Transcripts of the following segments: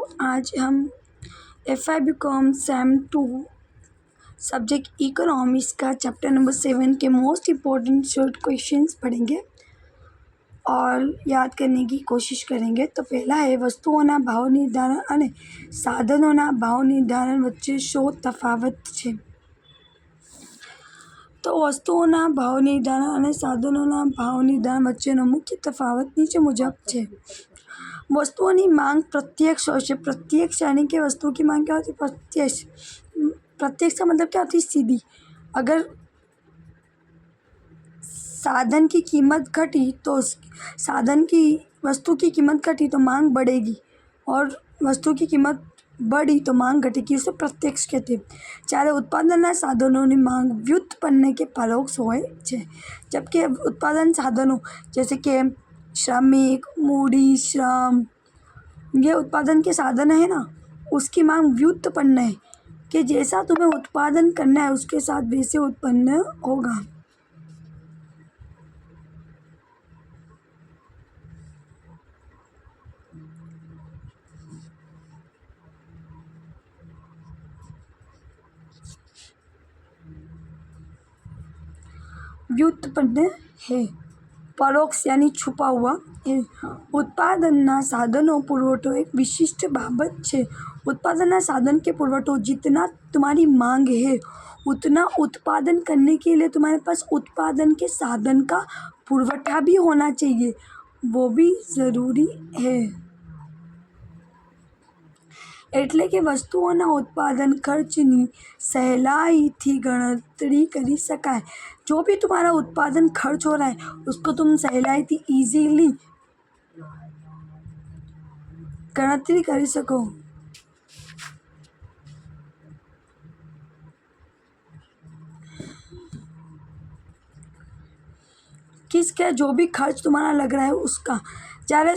आज हम FI BCom same 2 subject economics का चैप्टर नंबर 7 के मोस्ट इम्पोर्टेंट शॉर्ट क्वेश्चंस पढ़ेंगे और याद करने की कोशिश करेंगे। तो पहला है, वस्तुओना भाव निर्धारण અને સાધનોના ભાવ નિર્ધારણ વચ્ચે શો તફાવત છે? તો વસ્તુઓના ભાવ નિર્ધારણ અને સાધનોના ભાવ નિર્ધારણ વચ્ચેનો મુખ્ય તફાવત નીચે મુજબ છે। वस्तुओं की मांग प्रत्यक्ष हो, प्रत्यक्ष यानी कि वस्तु की मांग क्या होती है? प्रत्यक्ष। प्रत्यक्ष का मतलब क्या होती है? सीधी। अगर साधन की कीमत घटी तो साधन की वस्तु की कीमत घटी तो मांग बढ़ेगी और वस्तु की कीमत बढ़ी तो मांग घटेगी। उसे प्रत्यक्ष कहते हैं। જ્યારે ઉત્પાદનના સાધનોની માંગ વ્યુત્પન્ન के परोक्ष હોય છે, जबकि उत्पादन साधनों जैसे कि श्रमिक, मूडी, श्रम, ये उत्पादन के साधन है ना, उसकी मांग व्युत्पन्न है कि जैसा तुम्हें उत्पादन करना है उसके साथ वैसे उत्पन्न होगा। व्युत्पन्न है, परोक्ष यानी छुपा हुआ है। उत्पादनना साधनों पुरवठो एक विशिष्ट बाबत है। उत्पादनना साधन के पुरवठो जितना तुम्हारी मांग है उतना उत्पादन करने के लिए तुम्हारे पास उत्पादन के साधन का पुरवठा भी होना चाहिए, वो भी ज़रूरी है। એટલે કે વસ્તુઓના उत्पादन खर्चની સહેલાઈથી ગણતરી કરી શકાય। जो भी तुम्हारा उत्पादन खर्च हो रहा है उसको तुम सहेलाईથી इजीली गणतरी કરી શકો। किसका जो भी खर्च तुम्हारा लग रहा है उसका, જ્યારે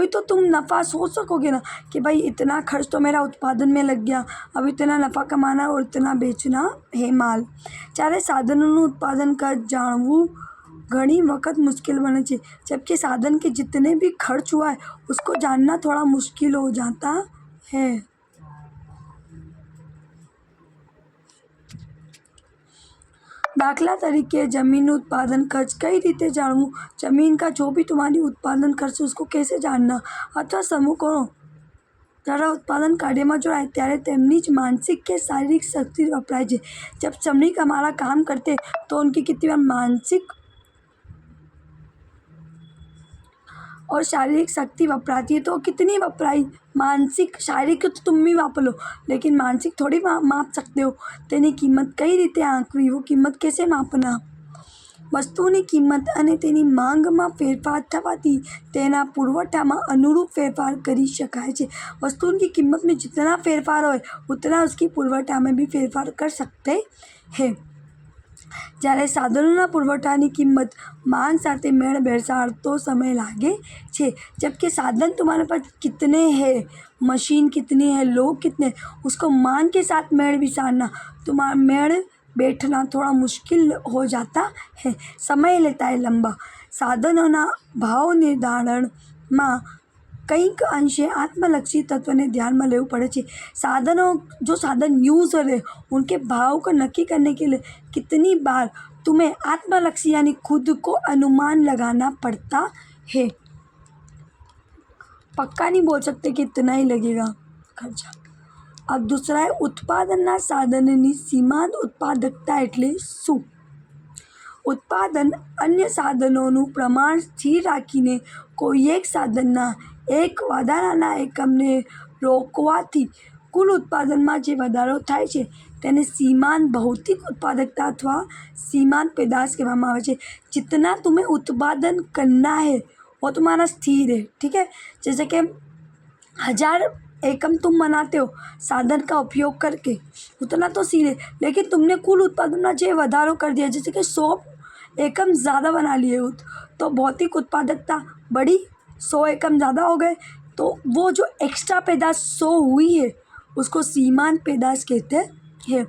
तो तुम नफ़ा सोच सकोगे ना कि भाई इतना खर्च तो मेरा उत्पादन में लग गया, अब इतना नफ़ा कमाना और इतना बेचना है माल। જ્યારે સાધનોનું उत्पादन खर्च જાણવું घनी वक्त मुश्किल बने छे, जबकि साधन के जितने भी खर्च हुआ है उसको जानना थोड़ा मुश्किल हो जाता है। दाखला तरीके जमीन उत्पादन खर्च कई रीते जाणवू। जमीन का जो भी तुम्हारी उत्पादन खर्च उसको कैसे जानना, अथवा समूह करो जरा उत्पादन कार्य में जोड़ाय त्यारे तेमनी ज मानसिक के शारीरिक शक्ति वपराय छे। जब श्रमिक हमारा काम करते तो उनकी कितनी बार मानसिक और शारीरिक शक्ति वपराती है, तो कितनी वपराई? मानसिक, शारीरिक तो तुम भी वापर लो लेकिन मानसिक थोड़ी माप सकते हो। तेनी किंमत कई रीते आंकवी, वो किंमत कैसे मापना? वस्तुनी किंमत अने तेनी मांग में फेरफार थवाथी तेना पुरवठा में अनुरूप फेरफार करी शकाय छे। वस्तुओं की कीमत में जितना फेरफार होय उतना उसकी पुरवठा में भी फेरफार कर सकते हैं। જ્યારે સાધનોના પુરવઠાની કિંમત માંગ સાથે મેળ બેસાડતો समय लागे छे, जबकि साधन तुम्हारे पास कितने हैं, मशीन कितनी है, लोग कितने, उसको मांग के साथ मेल बिसारना, तुम्हारा मेल बैठना थोड़ा मुश्किल हो जाता है, समय लेता है लंबा। साधनों भाव निर्धारण में કંઈક અંશે आत्मलक्षी तत्व ने ध्यान में लेવું પડે છે। साधनों जो साधन यूज़ हो रहे उनके भाव को नक्की करने के लिए कितनी बार तुम्हें आत्मलक्षी यानी खुद को अनुमान लगाना पड़ता है। पक्का नहीं बोल सकते कि इतना ही लगेगा खर्चा। अब दूसरा है, उत्पादनना साधननी सीमांत उत्पादकता एटले शुं? उत्पादन अन्य साधनों प्रमाण स्थिर राखीने कोई एक साधनना एक વધારાના એકમને રોકવાથી કુલ ઉત્પાદનમાં જે વધારો થાય છે તેને सीमांत भौतिक उत्पादकता अथवा सीमांत पैदाश कहवामां आवे छे। जितना तुम्हें उत्पादन करना है वो तुम्हारा स्थिर है, ठीक है। जैसे कि 1000 एकम तुम बनाते हो साधन का उपयोग करके, उतना तो स्थिर है, लेकिन तुमने कुल उत्पादन में जो વધારો कर दिया, जैसे कि 100 एकम ज़्यादा बना लिए तो भौतिक उत्पादकता बढ़ी, 100 एकम ज़्यादा हो गए, तो वो जो एक्स्ट्रा पैदाश 100 हुई है उसको सीमांत पैदाश कहते हैं।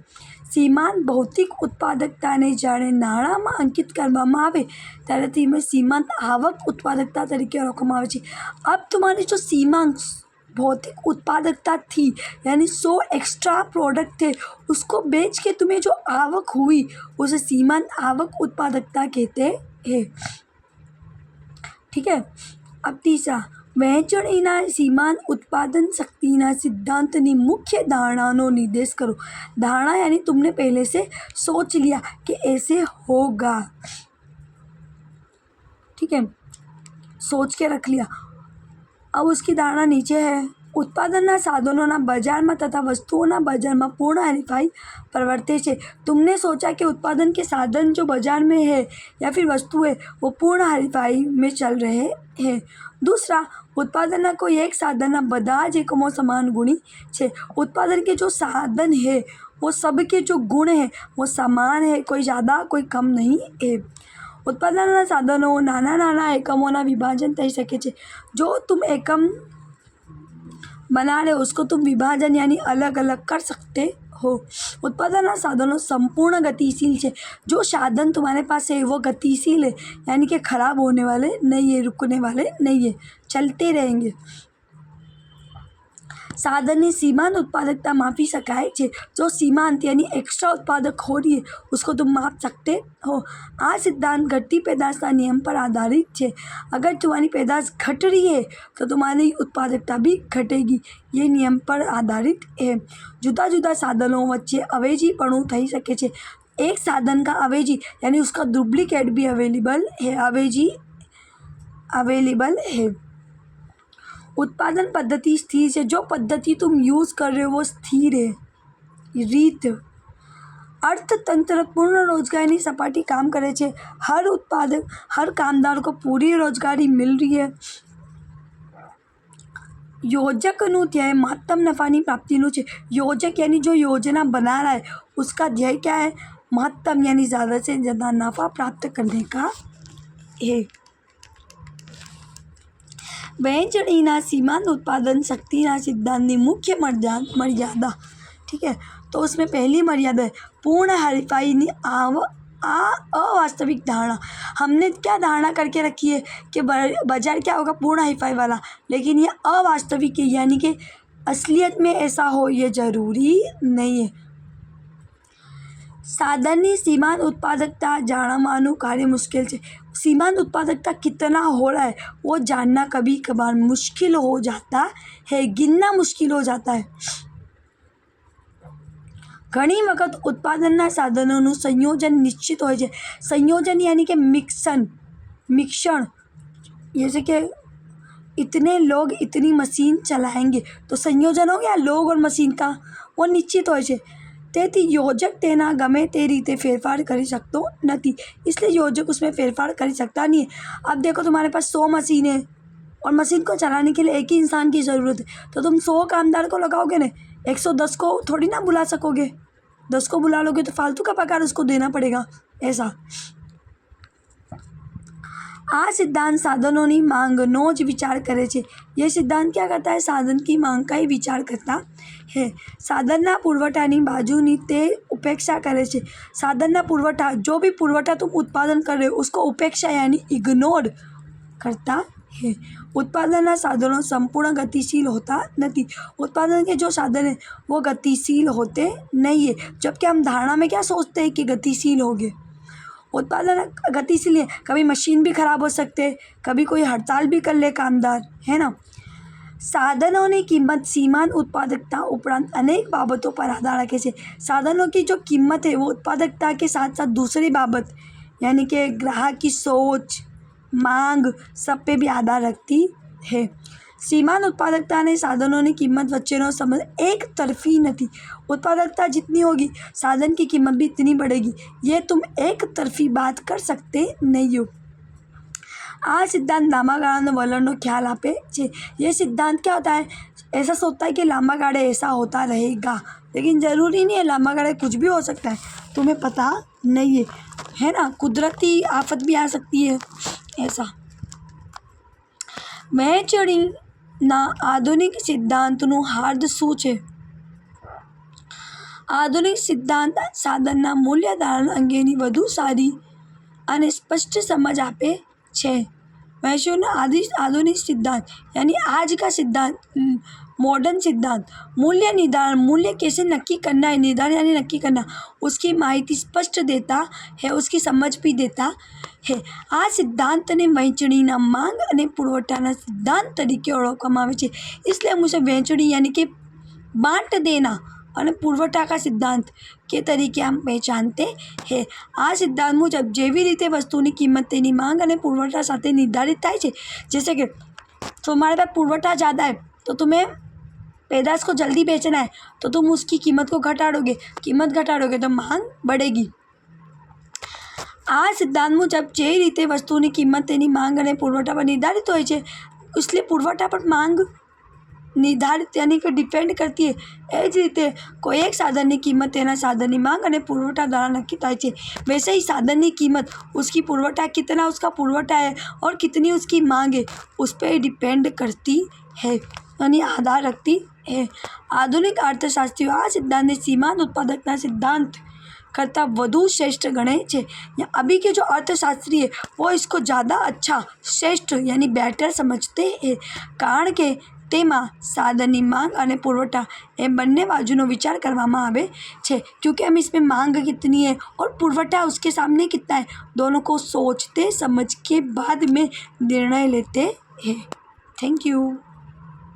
सीमांत भौतिक उत्पादकता ने जाने नाणां में अंकित करवामां आवे त्यारे तेने सीमांत आवक उत्पादकता तरीके ओळखवामां आवे छे। अब तुम्हारी जो सीमांत भौतिक उत्पादकता थी, यानी 100 एक्स्ट्रा प्रोडक्ट थे, उसको बेच के तुम्हें जो आवक हुई उसे सीमांत आवक उत्पादकता कहते हैं। ठीक है। अब तीसरा, વહેંચણીના सीमांत उत्पादन शक्तिना सिद्धांतनी मुख्य धारणाનો निर्देश करो। धारणा यानी तुमने पहले से सोच लिया कि ऐसे होगा। ठीक है, सोच के रख लिया। अब उसकी धारणा नीचे है। उत्पादनના સાધનોના બજારમાં तथा वस्तुओं बाजार में पूर्ण हरीफाई प्रवर्ते छे। तुमने सोचा कि उत्पादन के साधन जो बाजार में है या फिर वस्तु है वो पूर्ण हरीफाई में चल रहे हैं। दूसरा, उत्पादन कोई एक साधन बधा ज एकमों समान गुणी है। उत्पादन के जो साधन है वो सबके जो गुण है वो समान है, कोई ज़्यादा कोई कम नहीं है। उत्पादन साधनों नाना नाना एकमों विभाजन थई सके छे। जो तुम एकम बना रहे उसको तुम विभाजन यानी अलग अलग कर सकते हो। उत्पादन साधनों संपूर्ण गतिशील है। जो साधन तुम्हारे पास है वो गतिशील है, यानी कि खराब होने वाले नहीं है, रुकने वाले नहीं है, चलते रहेंगे। साधन सीमांत उत्पादकता मापी शकाय छे। जो सीमांत यानी एक्स्ट्रा उत्पादक हो रही है उसको तुम माप सकते हो। आ सिद्धांत घटती पैदाशना नियम पर आधारित है। अगर तुम्हारी पैदाश घट रही है तो तुम्हारी उत्पादकता भी घटेगी, ये नियम पर आधारित है। जुदा जुदा साधनों वच्चे अवेजीपणुं थई शके छे। एक साधन का अवेजी यानी उसका डुप्लीकेट भी अवेलेबल है, अवेजी अवेलेबल है। उत्पादन पद्धति स्थिर है। जो पद्धति तुम यूज़ कर रहे हो वो स्थिर है। रीत, अर्थतंत्र पूर्ण रोजगारी सपाटी काम करे छे। हर उत्पादक हर कामदार को पूरी रोजगारी मिल रही है। योजकનું ध्येय महत्तम नफानी प्राप्तिનું છે। योजक यानी जो योजना बना रहा है उसका ध्येय क्या है? महत्तम यानी ज़्यादा से ज़्यादा नफ़ा प्राप्त करने का है। वहेंचणीना सीमांत उत्पादन शक्तिना सिद्धांतनी मुख्य मर्यादा। ठीक है, तो उसमें पहली मर्यादा है पूर्ण हरीफाईनी अवास्तविक धारणा। हमने क्या धारणा करके रखी है कि बाजार क्या होगा? पूर्ण हरीफाई वाला, लेकिन ये अवास्तविक है, यानी कि असलियत में ऐसा हो ये ज़रूरी नहीं है। साधननी सीमांत उत्पादकता जाणવાનું कार्य मुश्किल है। सीमांत उत्पादकता कितना हो रहा है वो जानना कभी कभार मुश्किल हो जाता है, गिनना मुश्किल हो जाता है। घणी वखत उत्पादनના સાધનોનું संयोजन निश्चित હોય છે। संयोजन यानी कि मिश्रण, जैसे कि इतने लोग इतनी मशीन चलाएंगे तो संयोजन हो गया लोग और मशीन का, वो निश्चित હોય છે। તેથી યોજક તેના ગમે તે રીતે फेरफार કરી શકતો નથી, इसलिए योजक उसमें फेरफार कर सकता नहीं है। अब देखो तुम्हारे पास 100 मशीन है और मशीन को चलाने के लिए एक ही इंसान की ज़रूरत है, तो तुम 100 कामदार को लगाओगे ना, 110 को थोड़ी ना बुला सकोगे। 10 को बुला लोगे तो फालतू का पगार उसको देना पड़ेगा, ऐसा। आ सिद्धांत साधनों की मांगनो ज विचार करे छे। यह सिद्धांत क्या करता है? साधन की मांग का ही विचार करता है। साधनना पुरवठानी बाजुनी ते उपेक्षा करे छे। साधनना पुरवठा, जो भी पुरवठा तुम उत्पादन कर रहे हो उसको उपेक्षा यानी इग्नोर करता है। उत्पादनना साधनों संपूर्ण गतिशील होता नहीं। उत्पादन के जो साधन है वो गतिशील होते नहीं है, जबकि हम धारणा में क्या सोचते हैं कि गतिशील होंगे। उत्पादन गतिशील है, कभी मशीन भी खराब हो सकते हैं, कभी कोई हड़ताल भी कर ले कामदार, है ना। साधनों की कीमत सीमांत उत्पादकता उपरांत अनेक बाबतों पर आधार रखे छे। साधनों की जो कीमत है वो उत्पादकता के साथ साथ दूसरी बाबत यानी कि ग्राहक की सोच, मांग, सब पे भी आधार रखती है। सीमांत उत्पादकता ने साधनों की कीमत वच्चेनो संबंध एक तरफी नहीं। उत्पादकता जितनी होगी साधन की कीमत भी इतनी बढ़ेगी, ये तुम एक तरफी बात कर सकते नहीं हो। आ सिद्धांत लांबा गाळानो वलणनो ख्याल आपे छे। ये सिद्धांत क्या होता है? ऐसा सोचता है कि लांबा गाड़े ऐसा होता रहेगा, लेकिन ज़रूरी नहीं है, लांबा गाड़े कुछ भी हो सकता है, तुम्हें पता नहीं है ना। कुदरती आफत भी आ सकती है, ऐसा। વહેંચણીના આધુનિક સિદ્ધાંતનું હાર્દ શું છે? આધુનિક સિદ્ધાંત સાધનના મૂલ્ય ધારણ અંગેની વધુ સારી અને સ્પષ્ટ સમજ આપે છે। वैश्विक आधुनिक सिद्धांत यानी आज का सिद्धांत मॉडर्न सिद्धांत मूल्य निर्धारण, मूल्य कैसे नक्की करना है, निर्धारण यानी नक्की करना, उसकी माहिती स्पष्ट देता है, उसकी समझ भी देता है. આ સિદ્ધાંતને વહેંચણીના માંગ અને પુરવઠાના સિદ્ધાંત તરીકે ઓળખવામાં આવે છે. इसलिए मुझे वહેંચણી यानी कि बांट देना અને પુરવઠા का सिद्धांत के तरीके हम पहचानते हैं. આ સિદ્ધાંત મુજબ જેવી રીતે વસ્તુની કિંમત તેની માંગ અને પુરવઠા સાથે નિર્ધારિત થાય છે. जैसे कि तुम्हारे पास पुरवठा ज़्यादा है तो तुम्हें पैदाश को जल्दी बेचना है तो तुम उसकी कीमत को घटाड़ोगे तो मांग बढ़ेगी. આ સિદ્ધાંત મુજબ જે રીતે વસ્તુની કિંમત તેની માંગ અને પુરવઠા પર નિર્ધારિત હોય છે, इसलिए પુરવઠા પર માંગ निर्धारित यानी कि डिपेंड करती है. એ જ રીતે કોઈ એક સાધનની કિંમત તેના સાધનની માંગ અને પુરવઠા દ્વારા નક્કી થાય છે. वैसे ही साधन की कीमत उसकी पुरवठा कितना उसका पुरवठा है और कितनी उसकी मांग है उस पर डिपेंड करती है यानी आधार रखती है. आधुनिक अर्थशास्त्रीઓ આ સિદ્ધાંતને सीमांत उत्पादकता सिद्धांत करता વધુ श्रेष्ठ गणे છે. या अभी के जो अर्थशास्त्री है वो इसको ज़्यादा अच्छा श्रेष्ठ यानी बेटर समझते हैं. કારણ કે તેમાં સાધનની માંગ અને પુરવઠા એ બંને बाजुનો विचार કરવામાં આવે છે. क्योंकि हम इसमें मांग कितनी है और पुरवठा उसके सामने कितना है, दोनों को सोचते समझ के बाद में निर्णय लेते हैं. Thank you.